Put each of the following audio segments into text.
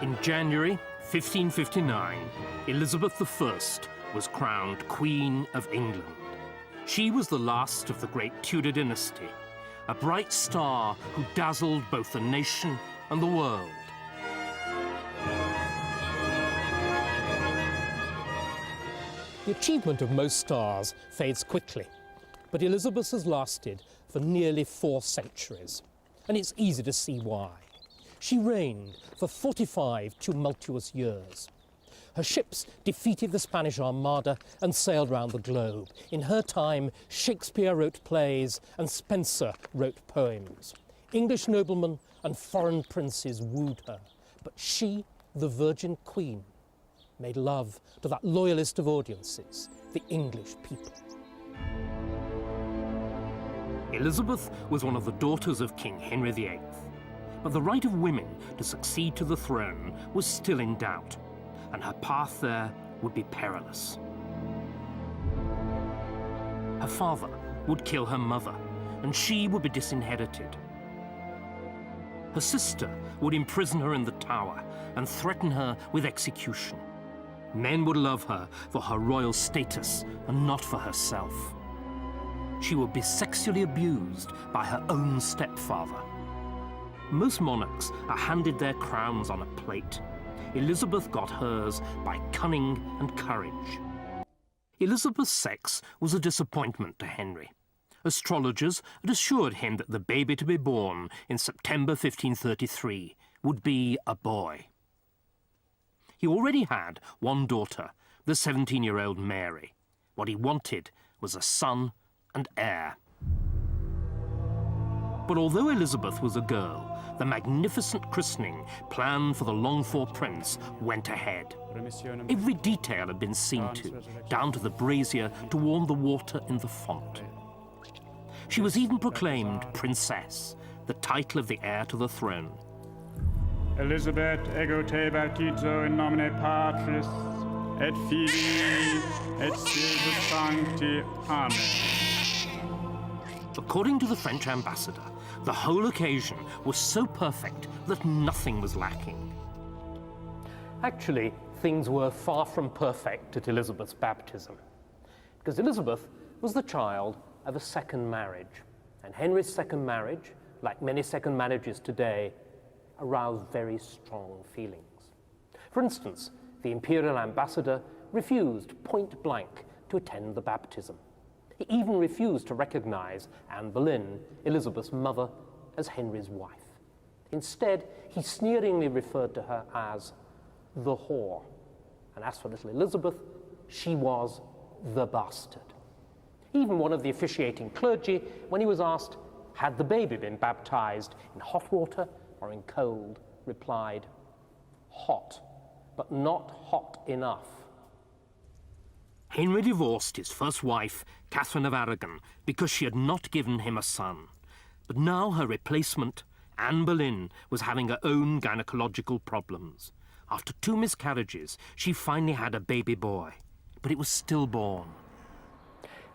In January 1559, Elizabeth I was crowned Queen of England. She was the last of the great Tudor dynasty, a bright star who dazzled both the nation and the world. The achievement of most stars fades quickly, but Elizabeth has lasted for nearly 4 centuries, and it's easy to see why. She reigned for 45 tumultuous years. Her ships defeated the Spanish Armada and sailed round the globe. In her time, Shakespeare wrote plays and Spenser wrote poems. English noblemen and foreign princes wooed her, but she, the Virgin Queen, made love to that loyalist of audiences, the English people. Elizabeth was one of the daughters of King Henry VIII, but the right of women to succeed to the throne was still in doubt, and her path there would be perilous. Her father would kill her mother, and she would be disinherited. Her sister would imprison her in the Tower and threaten her with execution. Men would love her for her royal status and not for herself. She would be sexually abused by her own stepfather. Most monarchs are handed their crowns on a plate. Elizabeth got hers by cunning and courage. Elizabeth's sex was a disappointment to Henry. Astrologers had assured him that the baby to be born in September 1533 would be a boy. He already had one daughter, the 17-year-old Mary. What he wanted was a son and heir. But although Elizabeth was a girl, the magnificent christening planned for the longed-for prince went ahead. Every detail had been seen to, down to the brazier to warm the water in the font. She was even proclaimed princess, the title of the heir to the throne. Elizabeth ego te baptizo in nomine Patris et Filii et Spiritus Sancti. Amen. According to the French ambassador, the whole occasion was so perfect that nothing was lacking. Actually, things were far from perfect at Elizabeth's baptism, because Elizabeth was the child of a second marriage, and Henry's second marriage, like many second marriages today, aroused very strong feelings. For instance, the imperial ambassador refused point blank to attend the baptism. He even refused to recognize Anne Boleyn, Elizabeth's mother, as Henry's wife. Instead, he sneeringly referred to her as the whore. And as for little Elizabeth, she was the bastard. Even one of the officiating clergy, when he was asked, had the baby been baptized in hot water or in cold, replied, hot, but not hot enough. Henry divorced his first wife, Catherine of Aragon, because she had not given him a son. But now her replacement, Anne Boleyn, was having her own gynecological problems. After 2 miscarriages, she finally had a baby boy, but it was stillborn.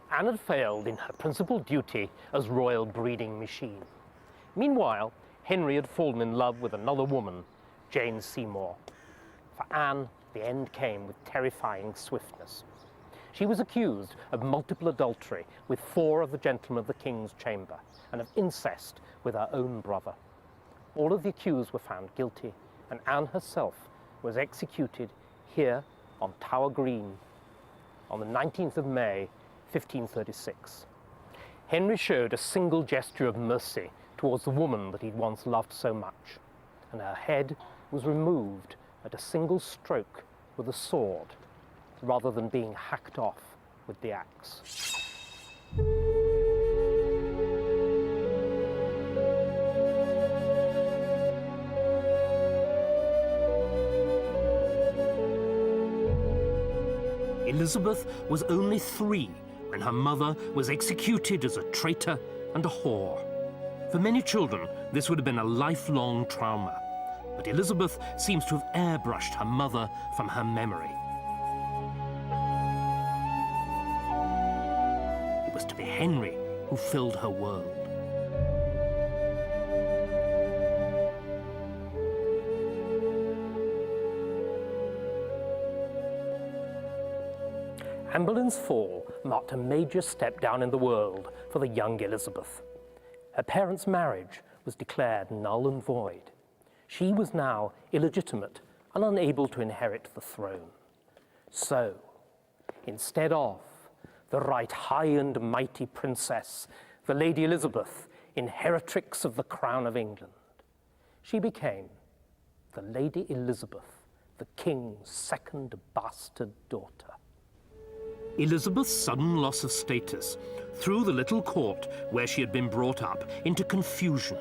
Anne had failed in her principal duty as royal breeding machine. Meanwhile, Henry had fallen in love with another woman, Jane Seymour. For Anne, the end came with terrifying swiftness. She was accused of multiple adultery with 4 of the gentlemen of the king's chamber and of incest with her own brother. All of the accused were found guilty, and Anne herself was executed here on Tower Green on the 19th of May, 1536. Henry showed a single gesture of mercy towards the woman that he'd once loved so much, and her head was removed at a single stroke with a sword, rather than being hacked off with the axe. Elizabeth was only 3 when her mother was executed as a traitor and a whore. For many children, this would have been a lifelong trauma, but Elizabeth seems to have airbrushed her mother from her memory. It was to be Henry who filled her world. Anne Boleyn's fall marked a major step down in the world for the young Elizabeth. Her parents' marriage was declared null and void. She was now illegitimate and unable to inherit the throne. So, instead of the right high and mighty princess, the Lady Elizabeth, inheritrix of the crown of England, she became the Lady Elizabeth, the King's second bastard daughter. Elizabeth's sudden loss of status threw the little court where she had been brought up into confusion.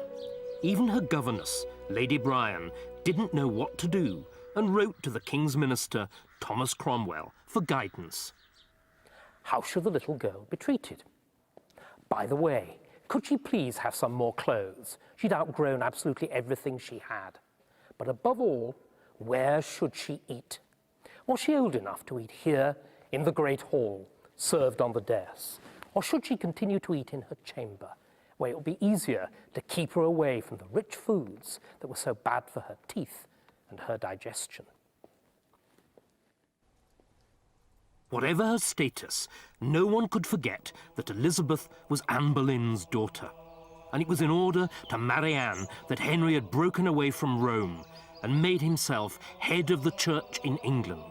Even her governess, Lady Bryan, didn't know what to do and wrote to the King's minister, Thomas Cromwell, for guidance. How should the little girl be treated? By the way, could she please have some more clothes? She'd outgrown absolutely everything she had. But above all, where should she eat? Was she old enough to eat here in the great hall, served on the dais? Or should she continue to eat in her chamber, where it would be easier to keep her away from the rich foods that were so bad for her teeth and her digestion? Whatever her status, no one could forget that Elizabeth was Anne Boleyn's daughter. And it was in order to marry Anne that Henry had broken away from Rome and made himself head of the church in England.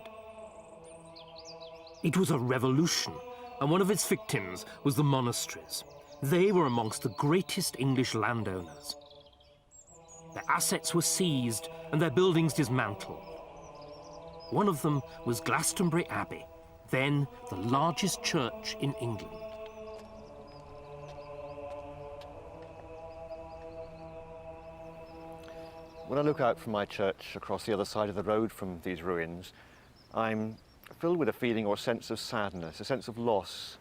It was a revolution, and one of its victims was the monasteries. They were amongst the greatest English landowners. Their assets were seized and their buildings dismantled. One of them was Glastonbury Abbey, then the largest church in England. When I look out from my church across the other side of the road from these ruins, I'm filled with a feeling or a sense of sadness, a sense of loss,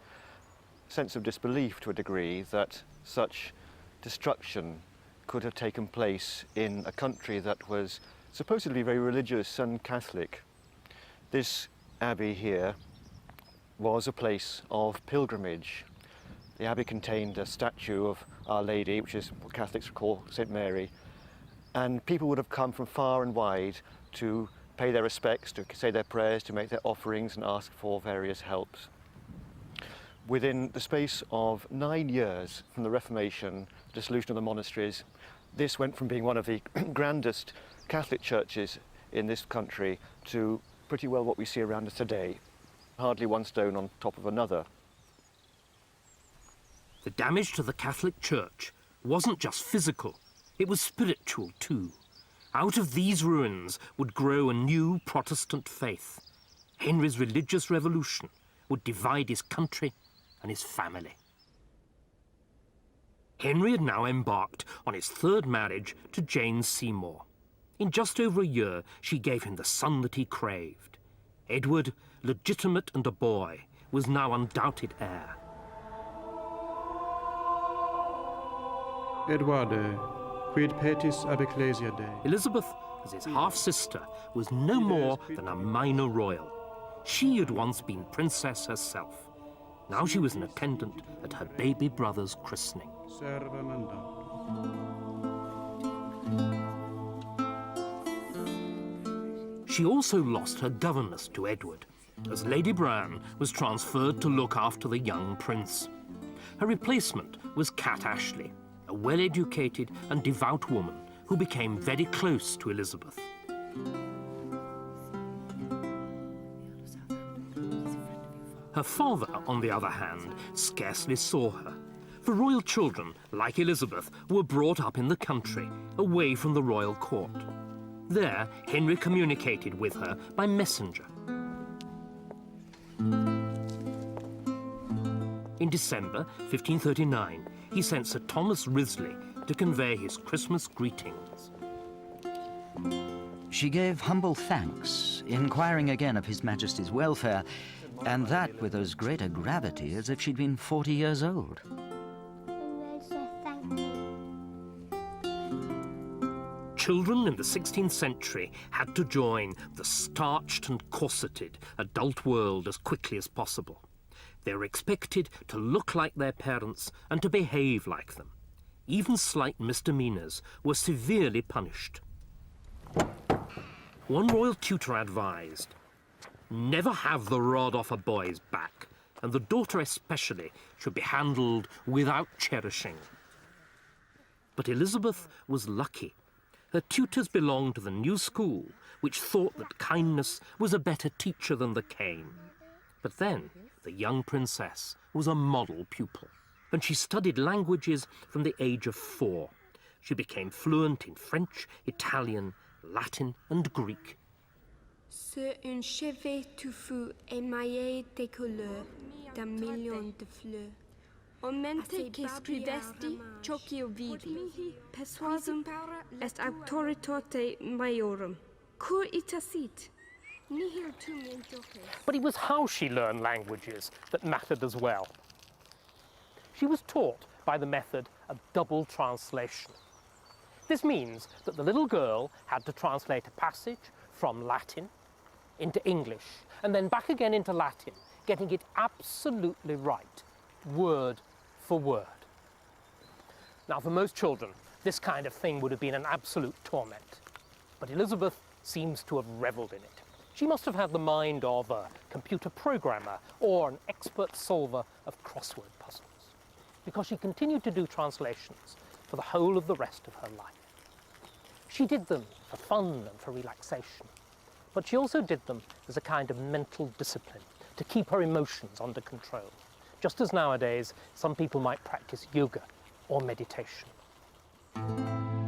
a sense of disbelief to a degree that such destruction could have taken place in a country that was supposedly very religious and Catholic. This abbey here was a place of pilgrimage. The abbey contained a statue of Our Lady, which is what Catholics call St. Mary, and people would have come from far and wide to pay their respects, to say their prayers, to make their offerings and ask for various helps. Within the space of 9 years from the Reformation, the dissolution of the monasteries, this went from being one of the grandest Catholic churches in this country to pretty well what we see around us today. Hardly one stone on top of another. The damage to the Catholic Church wasn't just physical, it was spiritual too. Out of these ruins would grow a new Protestant faith. Henry's religious revolution would divide his country and his family. Henry had now embarked on his third marriage to Jane Seymour. In just over a year, she gave him the son that he craved. Edward, legitimate and a boy, was now undoubted heir. Edward, quid petis ab ecclesia Dei? Elizabeth, as his half-sister, was no more than a minor royal. She had once been princess herself. Now she was an attendant at her baby brother's christening. Serva mandatum. She also lost her governess to Edward, as Lady Bryan was transferred to look after the young prince. Her replacement was Cat Ashley, a well-educated and devout woman who became very close to Elizabeth. Her father, on the other hand, scarcely saw her. For royal children, like Elizabeth, were brought up in the country, away from the royal court. There, Henry communicated with her by messenger. In December 1539, he sent Sir Thomas Wriothesley to convey his Christmas greetings. She gave humble thanks, inquiring again of His Majesty's welfare, and that with as great a gravity as if she'd been 40 years old. Children in the 16th century had to join the starched and corseted adult world as quickly as possible. They were expected to look like their parents and to behave like them. Even slight misdemeanors were severely punished. One royal tutor advised, never have the rod off a boy's back, and the daughter especially should be handled without cherishing. But Elizabeth was lucky. Her tutors belonged to the new school, which thought that kindness was a better teacher than the cane. But then the young princess was a model pupil, and she studied languages from the age of 4. She became fluent in French, Italian, Latin, and Greek. C'est un chevet touffu émaillé de couleurs, d'un million de fleurs. Omente che scrivesti ciò che io vidi. Persuasum est auctoritate maiorum. Cur itasit. Nihil tum indoces. But it was how she learned languages that mattered as well. She was taught by the method of double translation. This means that the little girl had to translate a passage from Latin into English and then back again into Latin, getting it absolutely right, word for word. Now, for most children, this kind of thing would have been an absolute torment. But Elizabeth seems to have revelled in it. She must have had the mind of a computer programmer or an expert solver of crossword puzzles, because she continued to do translations for the whole of the rest of her life. She did them for fun and for relaxation, but she also did them as a kind of mental discipline to keep her emotions under control, just as nowadays some people might practice yoga or meditation.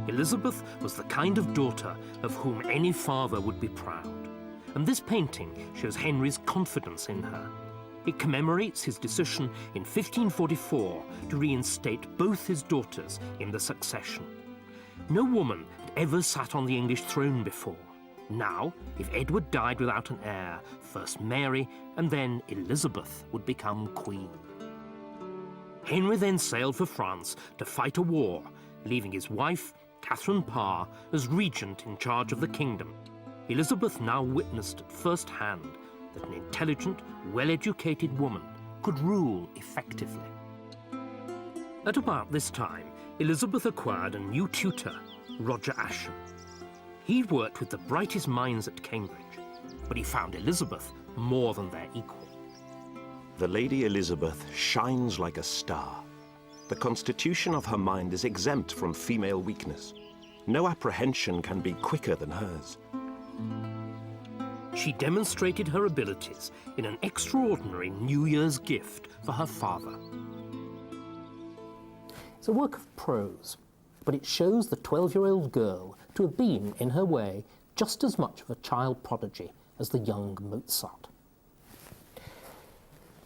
Elizabeth was the kind of daughter of whom any father would be proud, and this painting shows Henry's confidence in her. It commemorates his decision in 1544 to reinstate both his daughters in the succession. No woman had ever sat on the English throne before. Now, if Edward died without an heir, first Mary and then Elizabeth would become queen. Henry then sailed for France to fight a war, leaving his wife, Catherine Parr, as regent in charge of the kingdom. Elizabeth now witnessed at first hand that an intelligent, well-educated woman could rule effectively. At about this time, Elizabeth acquired a new tutor, Roger Ascham. He worked with the brightest minds at Cambridge, but he found Elizabeth more than their equal. The Lady Elizabeth shines like a star. The constitution of her mind is exempt from female weakness. No apprehension can be quicker than hers. She demonstrated her abilities in an extraordinary New Year's gift for her father. It's a work of prose, but it shows the 12-year-old girl to have been, in her way, just as much of a child prodigy as the young Mozart.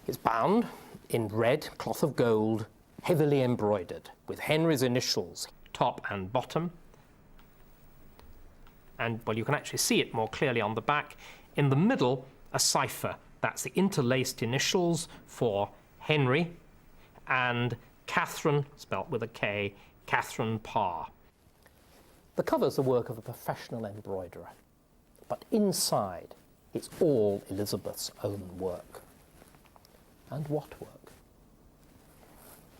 It's bound in red cloth of gold, heavily embroidered, with Henry's initials, top and bottom. And, well, you can actually see it more clearly on the back. In the middle, a cipher. That's the interlaced initials for Henry and Catherine, spelt with a K, Catherine Parr. The cover's the work of a professional embroiderer, but inside it's all Elizabeth's own work. And what work?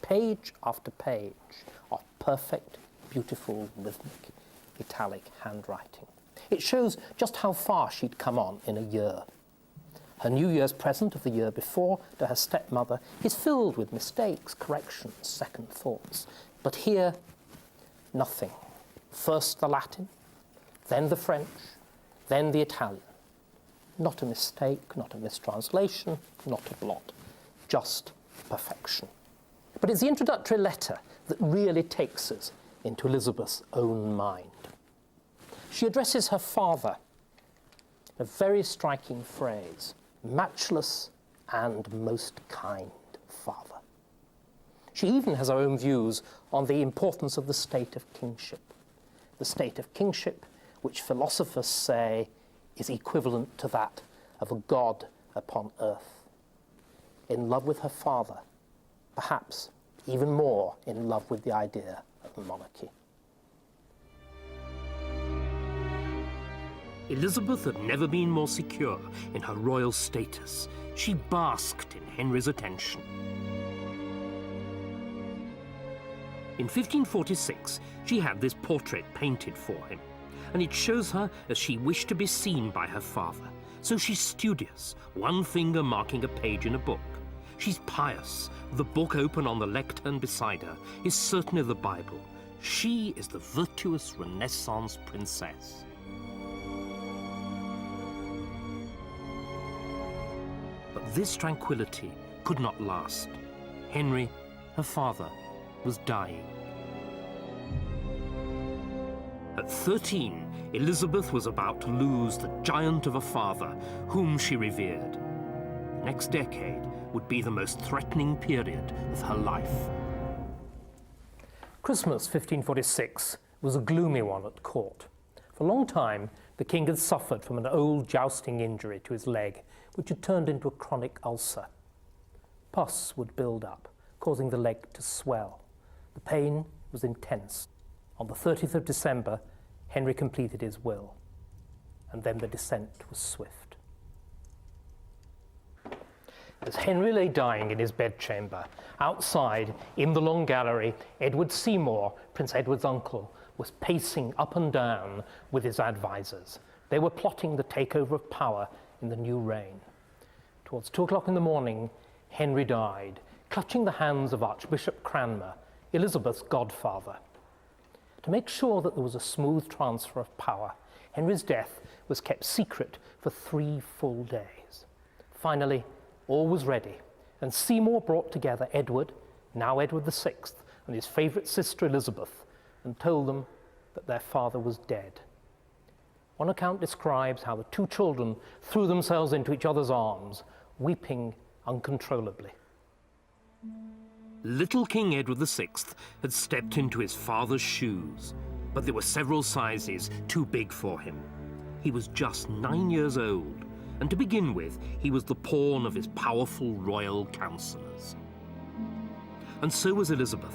Page after page of perfect, beautiful, rhythmic, italic handwriting. It shows just how far she'd come on in a year. Her New Year's present of the year before to her stepmother is filled with mistakes, corrections, second thoughts. But here, nothing. First the Latin, then the French, then the Italian. Not a mistake, not a mistranslation, not a blot. Just perfection. But it's the introductory letter that really takes us into Elizabeth's own mind. She addresses her father, a very striking phrase, matchless and most kind father. She even has her own views on the importance of the state of kingship. The state of kingship, which philosophers say is equivalent to that of a god upon earth. In love with her father, perhaps even more in love with the idea of monarchy. Elizabeth had never been more secure in her royal status. She basked in Henry's attention. In 1546, she had this portrait painted for him, and it shows her as she wished to be seen by her father, So she's studious, one finger marking a page in a book. She's pious. The book open on the lectern beside her is certainly the Bible. She is the virtuous Renaissance princess. But this tranquility could not last. Henry, her father, was dying. At 13, Elizabeth was about to lose the giant of a father whom she revered. The next decade would be the most threatening period of her life. Christmas 1546 was a gloomy one at court. For a long time, the king had suffered from an old jousting injury to his leg, which had turned into a chronic ulcer. Pus would build up, causing the leg to swell. The pain was intense. On the 30th of December, Henry completed his will, and then the descent was swift. As Henry lay dying in his bedchamber, outside, in the long gallery, Edward Seymour, Prince Edward's uncle, was pacing up and down with his advisors. They were plotting the takeover of power in the new reign. Towards 2 o'clock in the morning, Henry died, clutching the hands of Archbishop Cranmer, Elizabeth's godfather. To make sure that there was a smooth transfer of power, Henry's death was kept secret for 3 full days. Finally, all was ready, and Seymour brought together Edward, now Edward VI, and his favourite sister Elizabeth, and told them that their father was dead. One account describes how the 2 children threw themselves into each other's arms, weeping uncontrollably. Little King Edward VI had stepped into his father's shoes, but there were several sizes too big for him. He was just 9 years old, and to begin with, he was the pawn of his powerful royal councillors. And so was Elizabeth.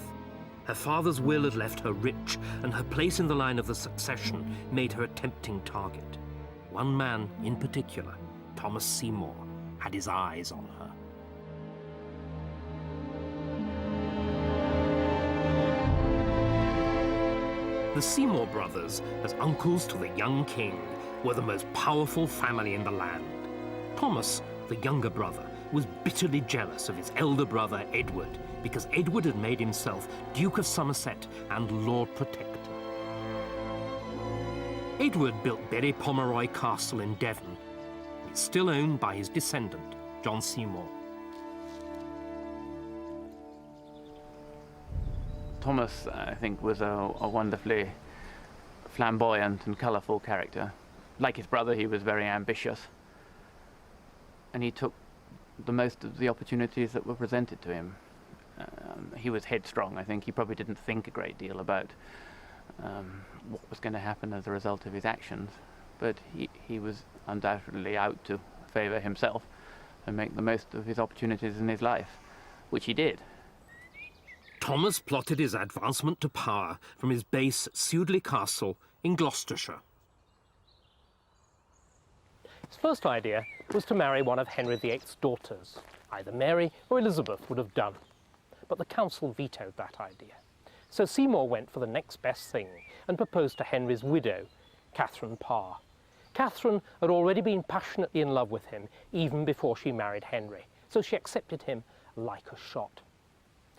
Her father's will had left her rich, and her place in the line of the succession made her a tempting target. One man in particular, Thomas Seymour, had his eyes on her. The Seymour brothers, as uncles to the young king, were the most powerful family in the land. Thomas, the younger brother, was bitterly jealous of his elder brother Edward, because Edward had made himself Duke of Somerset and Lord Protector. Edward built Berry Pomeroy Castle in Devon. It's still owned by his descendant, John Seymour. Thomas, I think, was a wonderfully flamboyant and colourful character. Like his brother, he was very ambitious, and he took the most of the opportunities that were presented to him. He was headstrong. I think he probably didn't think a great deal about what was going to happen as a result of his actions, but he was undoubtedly out to favour himself and make the most of his opportunities in his life, which he did. Thomas plotted his advancement to power from his base at Sudeley Castle in Gloucestershire. His first idea was to marry one of Henry VIII's daughters. Either Mary or Elizabeth would have done. But the council vetoed that idea. So Seymour went for the next best thing and proposed to Henry's widow, Catherine Parr. Catherine had already been passionately in love with him even before she married Henry, so she accepted him like a shot.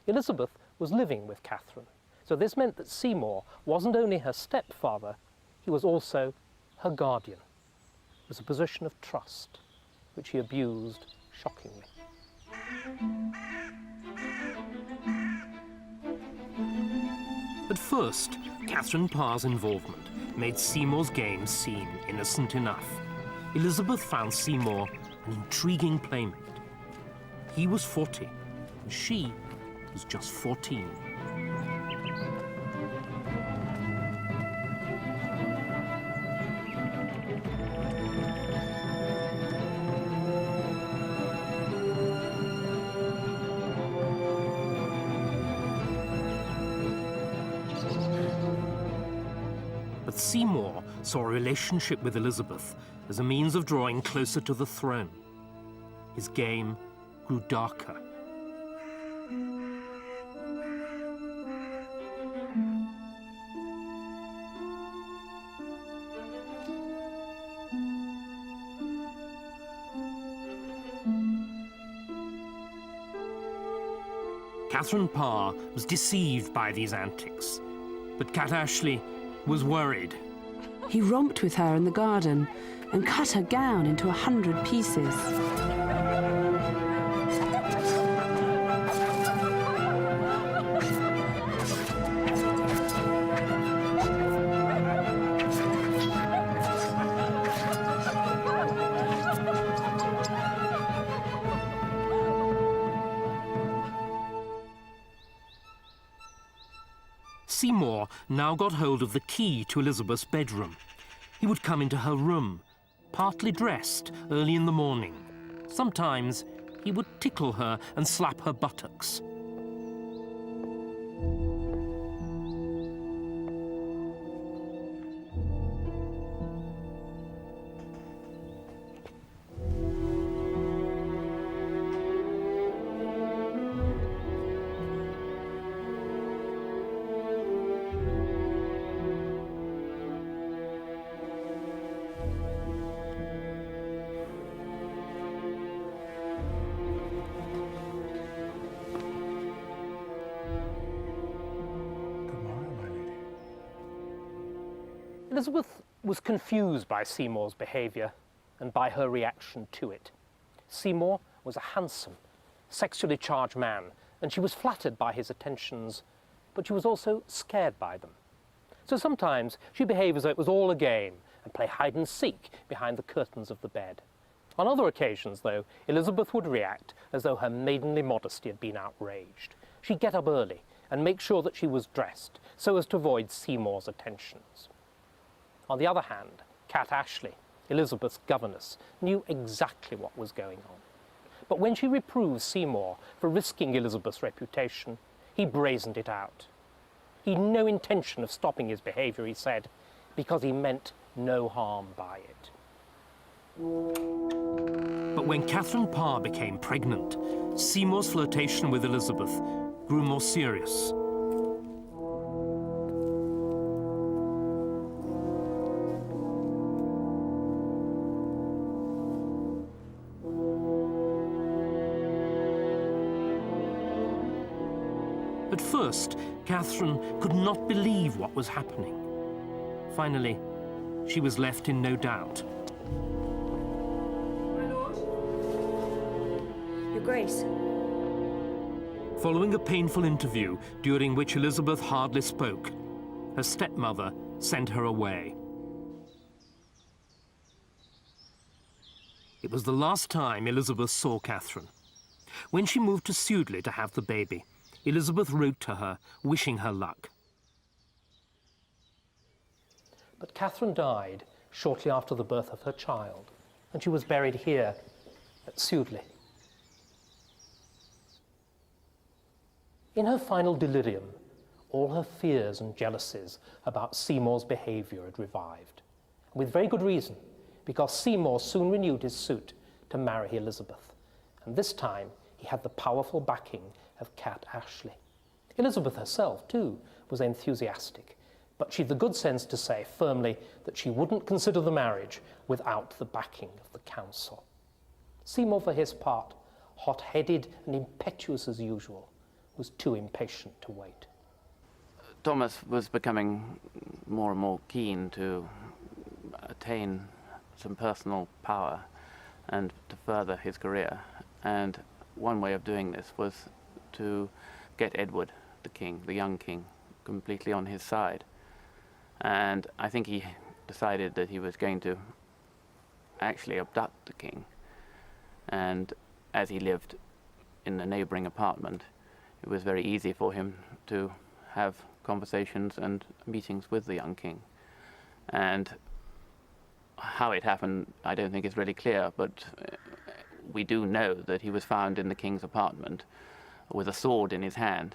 Elizabeth was living with Catherine, so this meant that Seymour wasn't only her stepfather, he was also her guardian. It was a position of trust, which he abused shockingly. At first, Catherine Parr's involvement made Seymour's game seem innocent enough. Elizabeth found Seymour an intriguing playmate. He was 40, and she was just 14. But Seymour saw a relationship with Elizabeth as a means of drawing closer to the throne. His game grew darker. Catherine Parr was deceived by these antics, but Cat Ashley was worried. He romped with her in the garden and cut her gown into 100 pieces. Seymour now got hold of the key to Elizabeth's bedroom. He would come into her room, partly dressed, early in the morning. Sometimes he would tickle her and slap her buttocks. Elizabeth was confused by Seymour's behaviour and by her reaction to it. Seymour was a handsome, sexually charged man, and she was flattered by his attentions, but she was also scared by them. So sometimes she behaved as though it was all a game and play hide and seek behind the curtains of the bed. On other occasions, though, Elizabeth would react as though her maidenly modesty had been outraged. She'd get up early and make sure that she was dressed so as to avoid Seymour's attentions. On the other hand, Cat Ashley, Elizabeth's governess, knew exactly what was going on. But when she reproved Seymour for risking Elizabeth's reputation, he brazened it out. He'd no intention of stopping his behaviour, he said, because he meant no harm by it. But when Catherine Parr became pregnant, Seymour's flirtation with Elizabeth grew more serious. At first, Catherine could not believe what was happening. Finally, she was left in no doubt. My lord. Your Grace. Following a painful interview during which Elizabeth hardly spoke, her stepmother sent her away. It was the last time Elizabeth saw Catherine. When she moved to Sudeley to have the baby, Elizabeth wrote to her, wishing her luck. But Catherine died shortly after the birth of her child, and she was buried here at Sudeley. In her final delirium, all her fears and jealousies about Seymour's behaviour had revived, and with very good reason, because Seymour soon renewed his suit to marry Elizabeth, and this time he had the powerful backing of Cat Ashley. Elizabeth herself, too, was enthusiastic, but she'd the good sense to say firmly that she wouldn't consider the marriage without the backing of the council. Seymour, for his part, hot-headed and impetuous as usual, was too impatient to wait. Thomas was becoming more and more keen to attain some personal power and to further his career, and one way of doing this was to get Edward, the king, the young king, completely on his side. And I think he decided that he was going to actually abduct the king. And as he lived in a neighbouring apartment, it was very easy for him to have conversations and meetings with the young king. And how it happened, I don't think is really clear, but we do know that he was found in the king's apartment with a sword in his hand.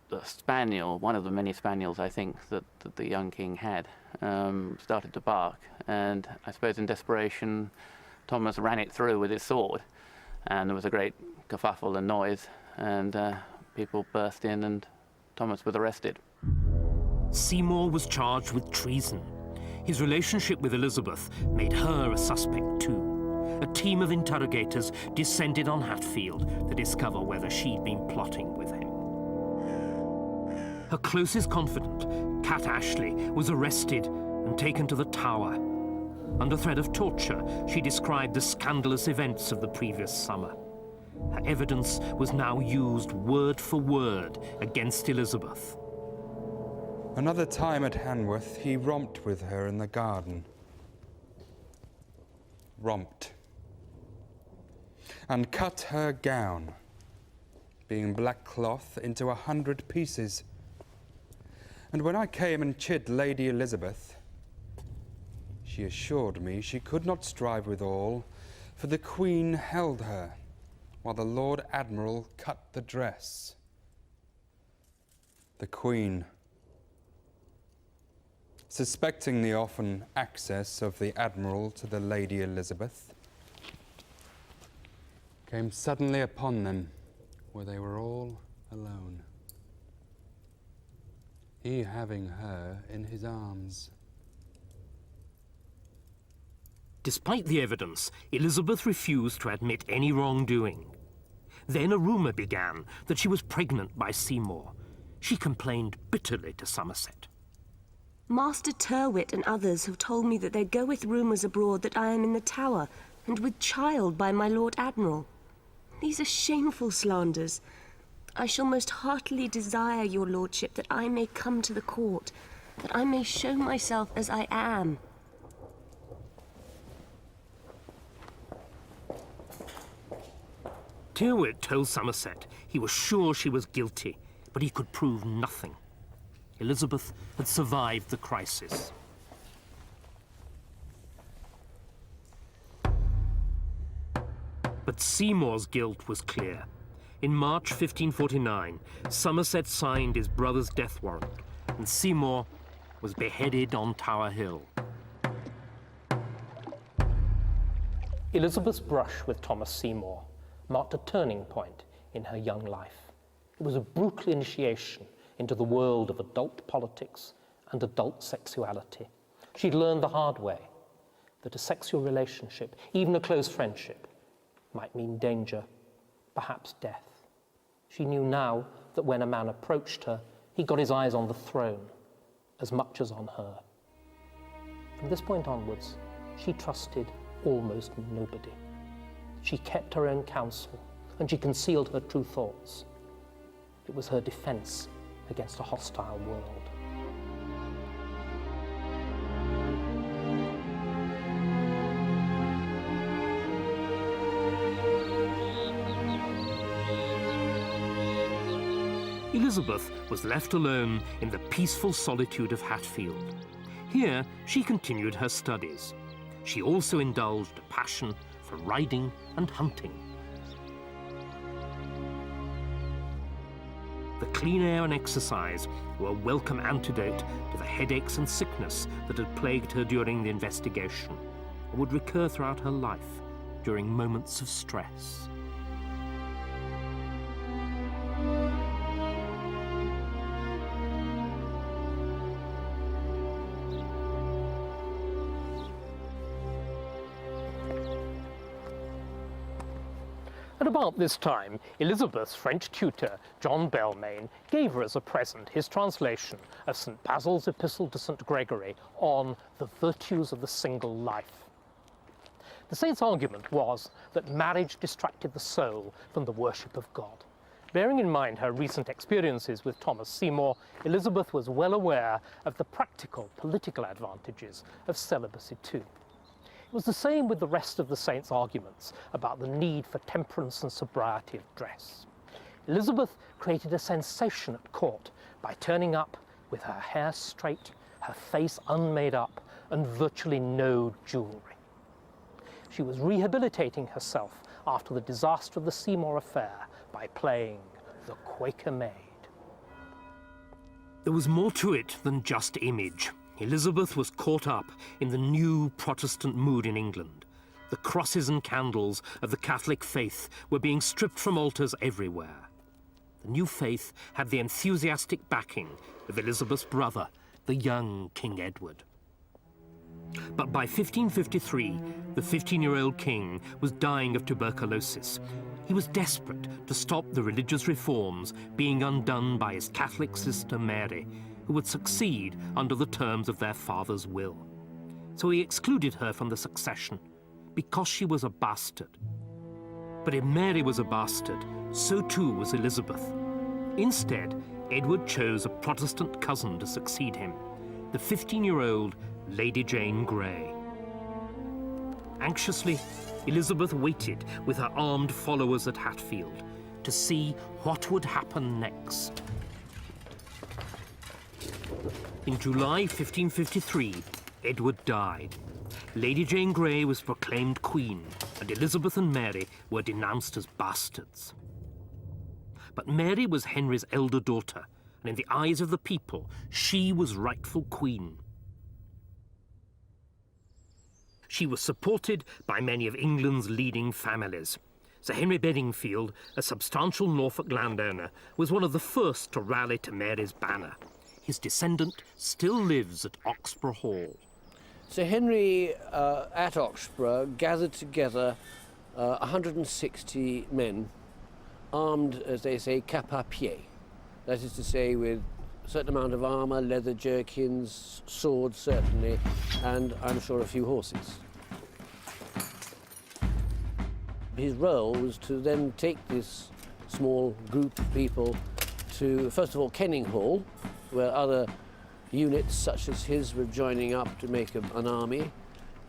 The spaniel, one of the many spaniels I think that the young king had, started to bark, and I suppose in desperation Thomas ran it through with his sword, and there was a great kerfuffle and noise, and people burst in and Thomas was arrested. Seymour was charged with treason. His relationship with Elizabeth made her a suspect too. a team of interrogators descended on Hatfield to discover whether she'd been plotting with him. Her closest confidant, Cat Ashley, was arrested and taken to the Tower. Under threat of torture, she described the scandalous events of the previous summer. Her evidence was now used word for word against Elizabeth. Another time at Hanworth, he romped with her in the garden. Romped. And cut her gown, being black cloth, into 100 pieces. And when I came and chid Lady Elizabeth, she assured me she could not strive withal, for the Queen held her, while the Lord Admiral cut the dress. The Queen, suspecting the often access of the Admiral to the Lady Elizabeth, came suddenly upon them, where they were all alone, he having her in his arms. Despite the evidence, Elizabeth refused to admit any wrongdoing. Then a rumour began that she was pregnant by Seymour. She complained bitterly to Somerset. Master Tyrwhitt and others have told me that there goeth rumours abroad that I am in the Tower, and with child by my Lord Admiral. These are shameful slanders. I shall most heartily desire, your lordship, that I may come to the court, that I may show myself as I am. Tyrwhitt told Somerset he was sure she was guilty, but he could prove nothing. Elizabeth had survived the crisis. But Seymour's guilt was clear. In March 1549, Somerset signed his brother's death warrant, and Seymour was beheaded on Tower Hill. Elizabeth's brush with Thomas Seymour marked a turning point in her young life. It was a brutal initiation into the world of adult politics and adult sexuality. She'd learned the hard way that a sexual relationship, even a close friendship, might mean danger, perhaps death. She knew now that when a man approached her, he got his eyes on the throne as much as on her. From this point onwards, she trusted almost nobody. She kept her own counsel, and she concealed her true thoughts. It was her defense against a hostile world. Elizabeth was left alone in the peaceful solitude of Hatfield. Here, she continued her studies. She also indulged a passion for riding and hunting. The clean air and exercise were a welcome antidote to the headaches and sickness that had plagued her during the investigation and would recur throughout her life during moments of stress. At about this time, Elizabeth's French tutor, John Belmain, gave her as a present his translation of St. Basil's Epistle to St. Gregory on the virtues of the single life. The saint's argument was that marriage distracted the soul from the worship of God. Bearing in mind her recent experiences with Thomas Seymour, Elizabeth was well aware of the practical political advantages of celibacy too. It was the same with the rest of the saint's arguments about the need for temperance and sobriety of dress. Elizabeth created a sensation at court by turning up with her hair straight, her face unmade up, and virtually no jewellery. She was rehabilitating herself after the disaster of the Seymour affair by playing the Quaker Maid. There was more to it than just image. Elizabeth was caught up in the new Protestant mood in England. The crosses and candles of the Catholic faith were being stripped from altars everywhere. The new faith had the enthusiastic backing of Elizabeth's brother, the young King Edward. But by 1553, the 15-year-old king was dying of tuberculosis. He was desperate to stop the religious reforms being undone by his Catholic sister Mary, who would succeed under the terms of their father's will. So he excluded her from the succession because she was a bastard. But if Mary was a bastard, so too was Elizabeth. Instead, Edward chose a Protestant cousin to succeed him, the 15-year-old Lady Jane Grey. Anxiously, Elizabeth waited with her armed followers at Hatfield to see what would happen next. In July 1553, Edward died. Lady Jane Grey was proclaimed queen, and Elizabeth and Mary were denounced as bastards. But Mary was Henry's elder daughter, and in the eyes of the people, she was rightful queen. She was supported by many of England's leading families. Sir Henry Bedingfield, a substantial Norfolk landowner, was one of the first to rally to Mary's banner. His descendant still lives at Oxburgh Hall. Sir Henry, at Oxburgh, gathered together 160 men, armed, as they say, cap à pied. That is to say, with a certain amount of armour, leather jerkins, swords certainly, and I'm sure a few horses. His role was to then take this small group of people to, first of all, Kenning Hall, where other units such as his were joining up to make an army,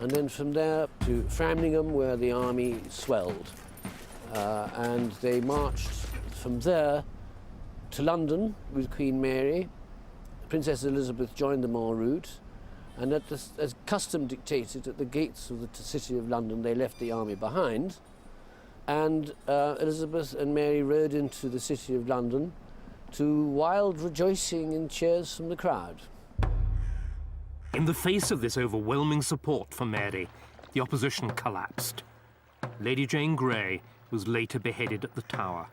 and then from there to Framlingham, where the army swelled. And they marched from there to London with Queen Mary. Princess Elizabeth joined them en route, and as custom dictated, at the gates of the city of London, they left the army behind, and Elizabeth and Mary rode into the city of London to wild rejoicing and cheers from the crowd. In the face of this overwhelming support for Mary, the opposition collapsed. Lady Jane Grey was later beheaded at the Tower.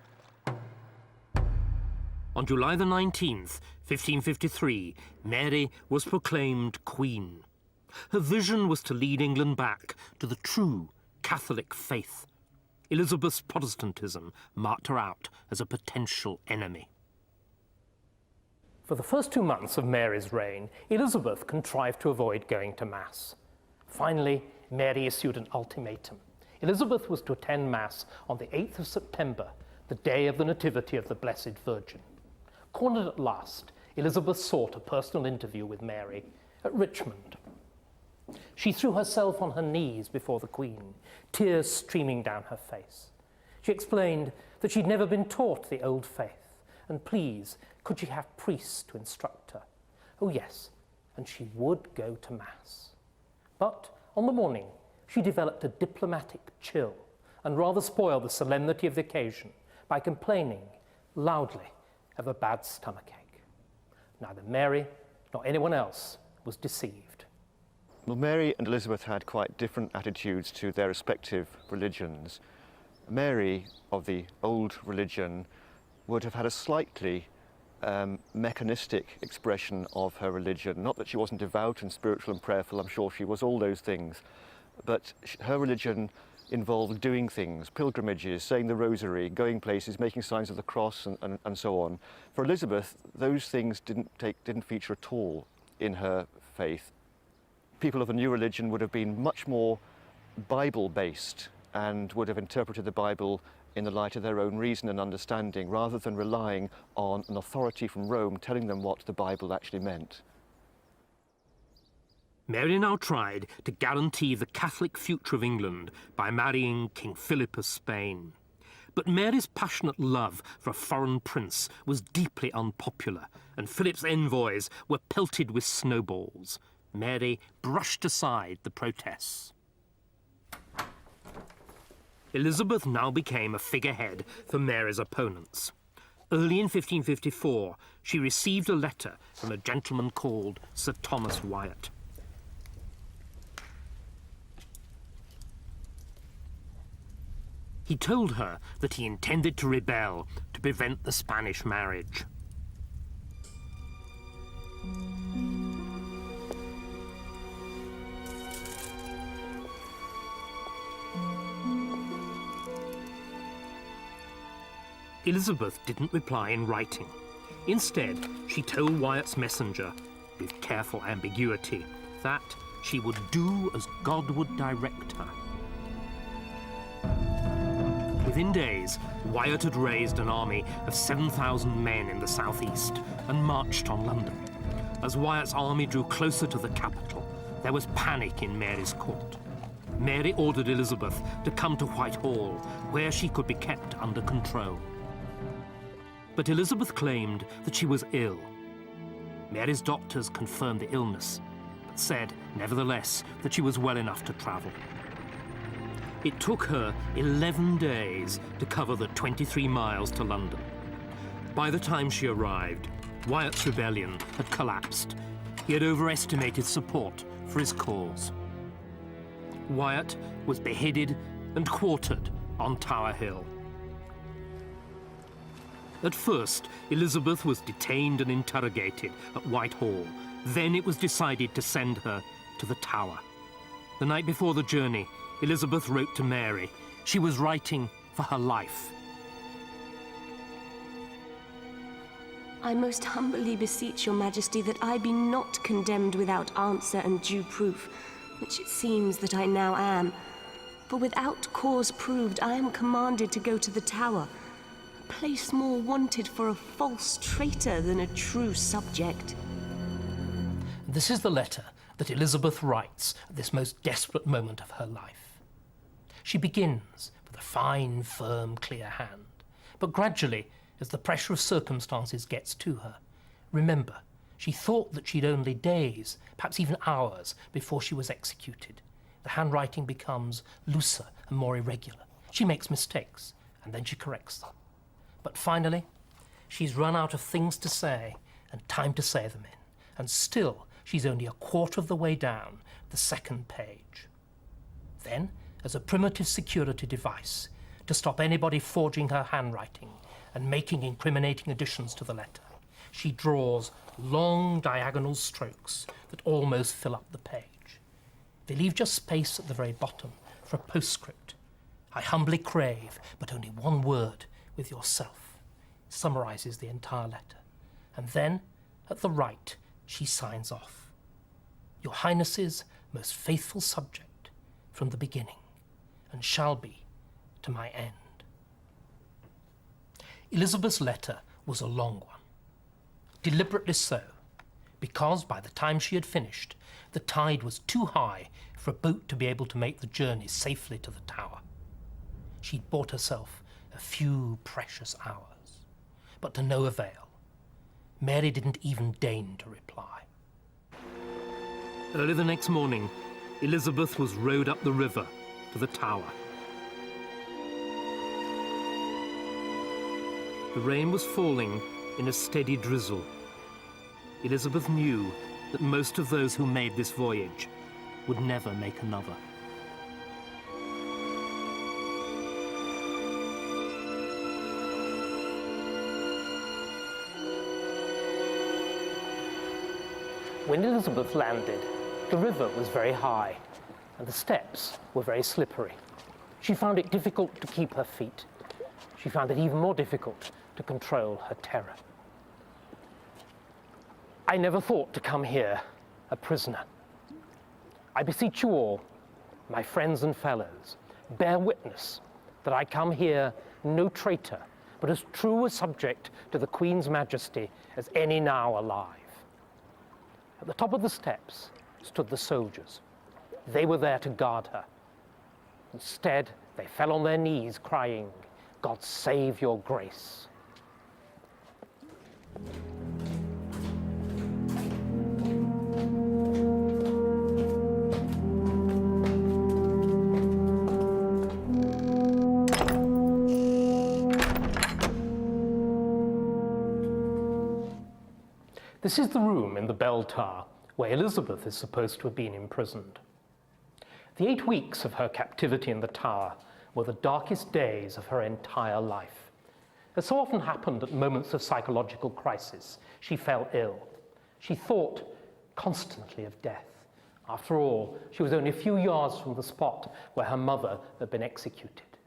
On July the 19th, 1553, Mary was proclaimed Queen. Her vision was to lead England back to the true Catholic faith. Elizabeth's Protestantism marked her out as a potential enemy. For the first 2 months of Mary's reign, Elizabeth contrived to avoid going to Mass. Finally, Mary issued an ultimatum. Elizabeth was to attend Mass on the 8th of September, the day of the Nativity of the Blessed Virgin. Cornered at last, Elizabeth sought a personal interview with Mary at Richmond. She threw herself on her knees before the Queen, tears streaming down her face. She explained that she'd never been taught the old faith, and please, could she have priests to instruct her? Oh yes, and she would go to Mass. But on the morning, she developed a diplomatic chill and rather spoiled the solemnity of the occasion by complaining loudly of a bad stomachache. Neither Mary nor anyone else was deceived. Well, Mary and Elizabeth had quite different attitudes to their respective religions. Mary, of the old religion, would have had a slightly mechanistic expression of her religion. Not that she wasn't devout and spiritual and prayerful, I'm sure she was all those things, but her religion involved doing things, pilgrimages, saying the rosary, going places, making signs of the cross, and so on. For Elizabeth, those things didn't feature at all in her faith. People of the new religion would have been much more Bible-based and would have interpreted the Bible in the light of their own reason and understanding, rather than relying on an authority from Rome telling them what the Bible actually meant. Mary now tried to guarantee the Catholic future of England by marrying King Philip of Spain. But Mary's passionate love for a foreign prince was deeply unpopular, and Philip's envoys were pelted with snowballs. Mary brushed aside the protests. Elizabeth now became a figurehead for Mary's opponents. Early in 1554, she received a letter from a gentleman called Sir Thomas Wyatt. He told her that he intended to rebel to prevent the Spanish marriage. Elizabeth didn't reply in writing. Instead, she told Wyatt's messenger, with careful ambiguity, that she would do as God would direct her. Within days, Wyatt had raised an army of 7,000 men in the southeast and marched on London. As Wyatt's army drew closer to the capital, there was panic in Mary's court. Mary ordered Elizabeth to come to Whitehall, where she could be kept under control. But Elizabeth claimed that she was ill. Mary's doctors confirmed the illness, but said, nevertheless, that she was well enough to travel. It took her 11 days to cover the 23 miles to London. By the time she arrived, Wyatt's rebellion had collapsed. He had overestimated support for his cause. Wyatt was beheaded and quartered on Tower Hill. At first, Elizabeth was detained and interrogated at Whitehall. Then it was decided to send her to the Tower. The night before the journey, Elizabeth wrote to Mary. She was writing for her life. I most humbly beseech your majesty that I be not condemned without answer and due proof, which it seems that I now am. For without cause proved, I am commanded to go to the Tower, a place more wanted for a false traitor than a true subject. This is the letter that Elizabeth writes at this most desperate moment of her life. She begins with a fine, firm, clear hand, but gradually, as the pressure of circumstances gets to her, remember, she thought that she'd only days, perhaps even hours, before she was executed. The handwriting becomes looser and more irregular. She makes mistakes, and then she corrects them. But finally, she's run out of things to say and time to say them in, and still she's only a quarter of the way down the second page. Then, as a primitive security device to stop anybody forging her handwriting and making incriminating additions to the letter, she draws long diagonal strokes that almost fill up the page. They leave just space at the very bottom for a postscript. I humbly crave but only one word with yourself. Summarizes the entire letter. And then, at the right, she signs off. Your Highness's most faithful subject from the beginning, and shall be to my end. Elizabeth's letter was a long one. Deliberately so, because by the time she had finished, the tide was too high for a boat to be able to make the journey safely to the Tower. She'd bought herself a few precious hours, but to no avail. Mary didn't even deign to reply. Early the next morning, Elizabeth was rowed up the river to the Tower. The rain was falling in a steady drizzle. Elizabeth knew that most of those who made this voyage would never make another. When Elizabeth landed, the river was very high and the steps were very slippery. She found it difficult to keep her feet. She found it even more difficult to control her terror. I never thought to come here a prisoner. I beseech you all, my friends and fellows, bear witness that I come here no traitor, but as true a subject to the Queen's Majesty as any now alive. At the top of the steps stood the soldiers. They were there to guard her. Instead, they fell on their knees, crying, "God save your grace." This is the room in the bell tower where Elizabeth is supposed to have been imprisoned. The 8 weeks of her captivity in the tower were the darkest days of her entire life. As so often happened at moments of psychological crisis, she fell ill. She thought constantly of death. After all, she was only a few yards from the spot where her mother had been executed.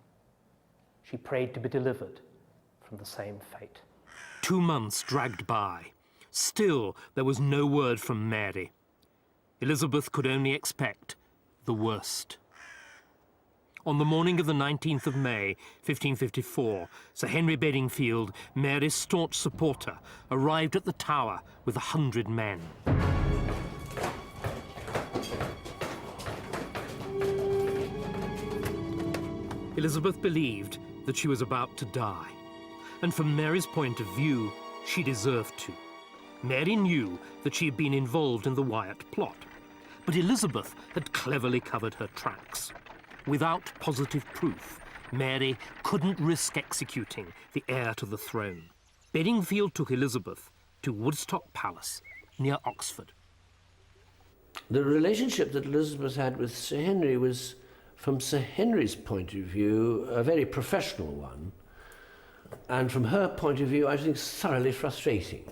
She prayed to be delivered from the same fate. 2 months dragged by. Still, there was no word from Mary. Elizabeth could only expect the worst. On the morning of the 19th of May, 1554, Sir Henry Bedingfield, Mary's staunch supporter, arrived at the Tower with 100 men. Elizabeth believed that she was about to die, and from Mary's point of view, she deserved to. Mary knew that she had been involved in the Wyatt plot, but Elizabeth had cleverly covered her tracks. Without positive proof, Mary couldn't risk executing the heir to the throne. Bedingfield took Elizabeth to Woodstock Palace, near Oxford. The relationship that Elizabeth had with Sir Henry was, from Sir Henry's point of view, a very professional one. And from her point of view, I think thoroughly frustrating,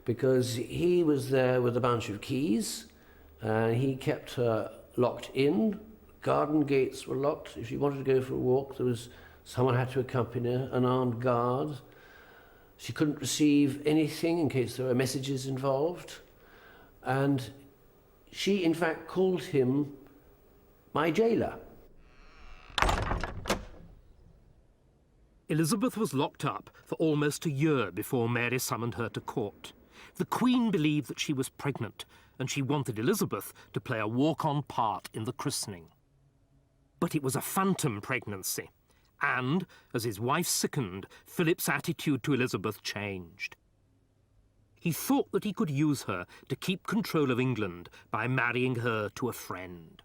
because he was there with a bunch of keys, and he kept her locked in. Garden gates were locked. If she wanted to go for a walk, there was someone had to accompany her, an armed guard. She couldn't receive anything in case there were messages involved. And she, in fact, called him my jailer. Elizabeth was locked up for almost a year before Mary summoned her to court. The Queen believed that she was pregnant, and she wanted Elizabeth to play a walk-on part in the christening. But it was a phantom pregnancy, and, as his wife sickened, Philip's attitude to Elizabeth changed. He thought that he could use her to keep control of England by marrying her to a friend.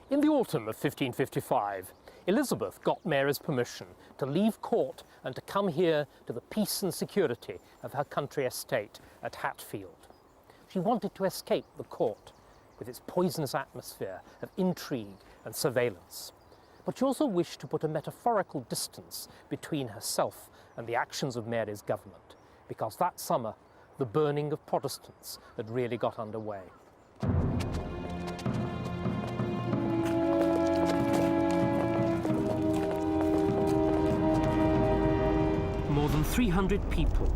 In the autumn of 1555, Elizabeth got Mary's permission to leave court and to come here to the peace and security of her country estate at Hatfield. She wanted to escape the court with its poisonous atmosphere of intrigue and surveillance. But she also wished to put a metaphorical distance between herself and the actions of Mary's government, because that summer the burning of Protestants had really got underway. More than 300 people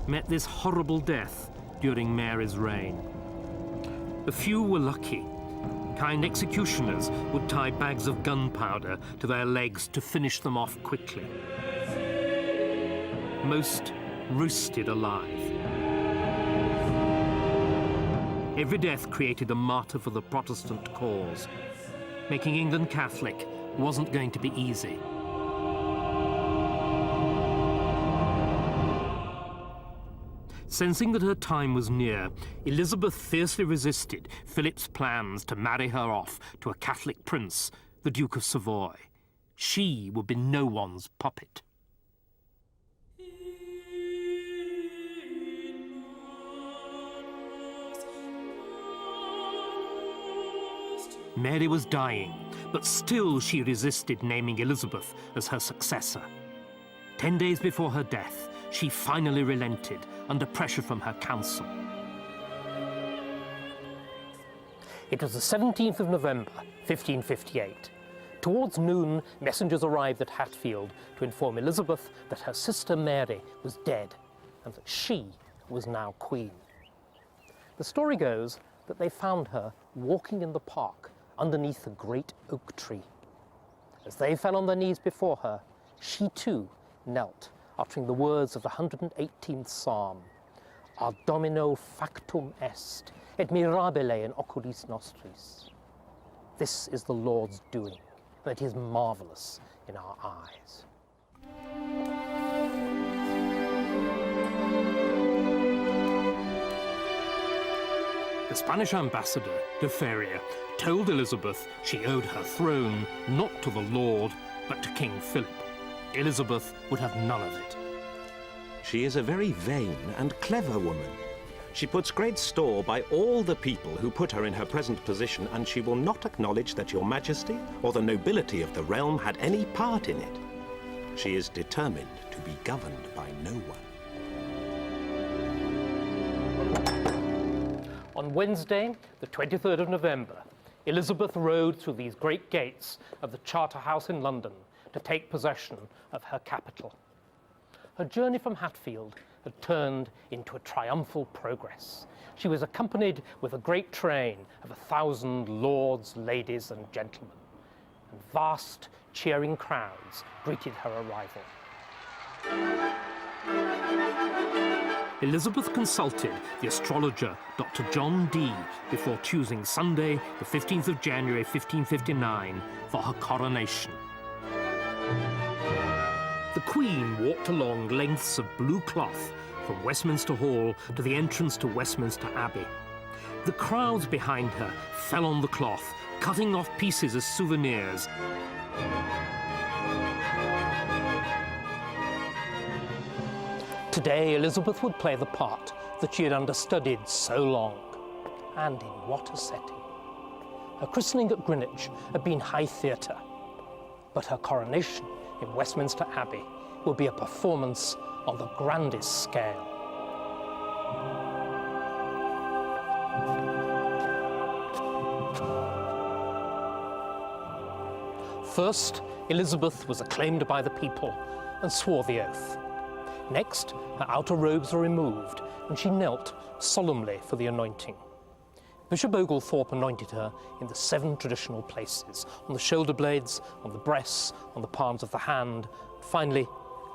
met this horrible death during Mary's reign. A few were lucky. Kind executioners would tie bags of gunpowder to their legs to finish them off quickly. Most roasted alive. Every death created a martyr for the Protestant cause. Making England Catholic wasn't going to be easy. Sensing that her time was near, Elizabeth fiercely resisted Philip's plans to marry her off to a Catholic prince, the Duke of Savoy. She would be no one's puppet. Mary was dying, but still she resisted naming Elizabeth as her successor. 10 days before her death, she finally relented under pressure from her council. It was the 17th of November, 1558. Towards noon, messengers arrived at Hatfield to inform Elizabeth that her sister Mary was dead and that she was now queen. The story goes that they found her walking in the park underneath a great oak tree. As they fell on their knees before her, she too knelt, uttering the words of the 118th Psalm, Ad Domino factum est, et mirabile in oculis nostris. This is the Lord's doing, and it is marvelous in our eyes. The Spanish ambassador, de Feria, told Elizabeth she owed her throne not to the Lord, but to King Philip. Elizabeth would have none of it. She is a very vain and clever woman. She puts great store by all the people who put her in her present position, and she will not acknowledge that your majesty or the nobility of the realm had any part in it. She is determined to be governed by no one. On Wednesday, the 23rd of November, Elizabeth rode through these great gates of the Charter House in London to take possession of her capital. Her journey from Hatfield had turned into a triumphal progress. She was accompanied with a great train of 1,000 lords, ladies, and gentlemen, and vast cheering crowds greeted her arrival. Elizabeth consulted the astrologer Dr. John Dee before choosing Sunday, the 15th of January 1559, for her coronation. The Queen walked along lengths of blue cloth from Westminster Hall to the entrance to Westminster Abbey. The crowds behind her fell on the cloth, cutting off pieces as souvenirs. Today, Elizabeth would play the part that she had understudied so long. And in what a setting. Her christening at Greenwich had been high theatre, but her coronation in Westminster Abbey will be a performance on the grandest scale. First, Elizabeth was acclaimed by the people and swore the oath. Next, her outer robes were removed, and she knelt solemnly for the anointing. Bishop Oglethorpe anointed her in the 7 traditional places, on the shoulder blades, on the breasts, on the palms of the hand, finally,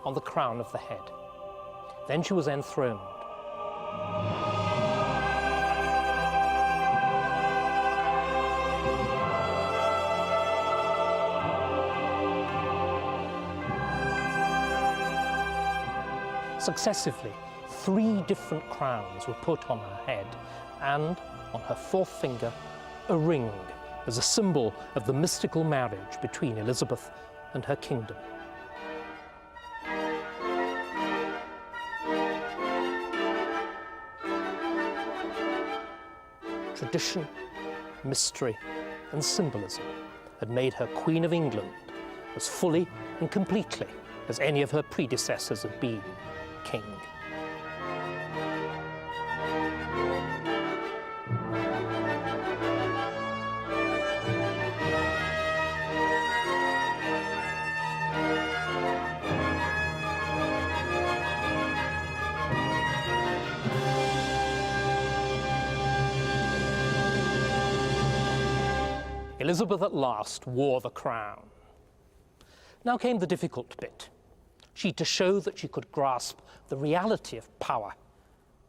on the crown of the head. Then she was enthroned. Successively, 3 different crowns were put on her head, and on her 4th finger, a ring as a symbol of the mystical marriage between Elizabeth and her kingdom. Tradition, mystery, and symbolism had made her Queen of England as fully and completely as any of her predecessors had been king. Elizabeth at last wore the crown. Now came the difficult bit. She to show that she could grasp the reality of power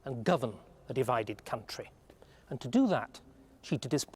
and govern a divided country. And to do that, she to display